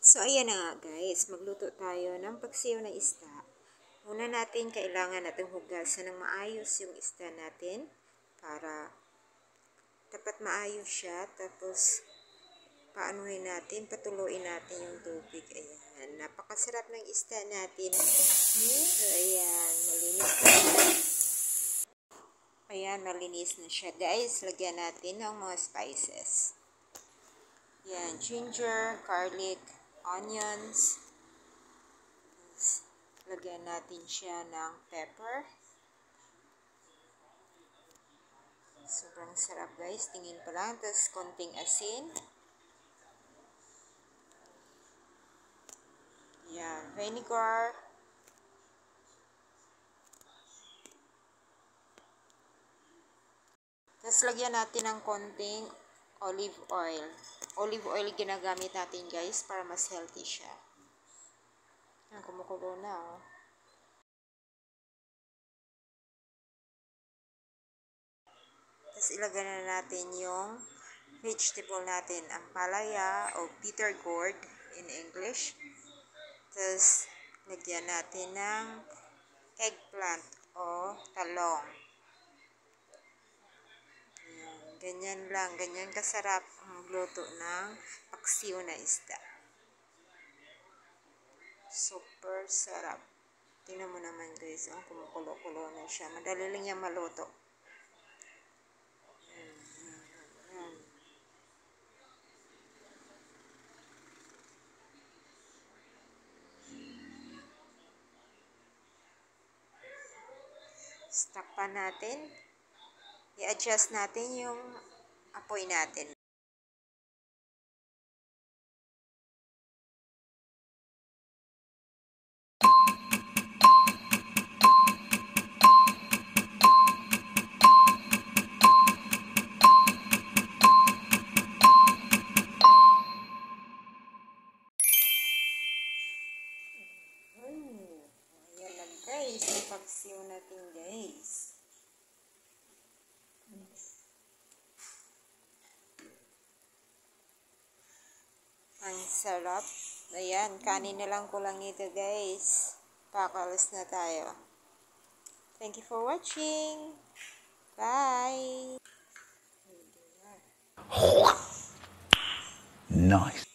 So, ayan na nga guys, magluto tayo ng pagsiyaw ng isda. Una natin, kailangan natin hugasan ng maayos yung isda natin para dapat maayos siya. Tapos, paanuhin natin, patuluin natin yung tubig. Ayan, napakasarap ng isda natin. So, ayan, malinis na siya. Ayan, malinis na siya guys. Lagyan natin ng mga spices. Ayan, ginger, garlic, onions. Lagyan natin siya ng pepper. Sobrang sarap guys. Tingin pa lang. Tapos konting asin. Yan. Vinegar. Tapos lagyan natin ng konting olive oil. Olive oil ginagamit natin guys para mas healthy siya. Yan, kumukulo na oh. Tapos ilagay na natin yung vegetable natin, ang palaya o bitter gourd in English. Tapos lagyan natin ng eggplant o talong. Ayan, ganyan lang, ganyan kasarap ang luto ng paksiw na isda. Super sarap. Tingnan mo naman guys, ang kumukulo-kulo na siya. Madali lang yan maluto. Takpan natin. I-adjust natin yung apoy natin. Ayan lang guys, yung paksiw natin guys. Ang sarap. Ayan, kanin na lang ko lang ito guys. Pakalas na tayo. Thank you for watching. Bye! Nice.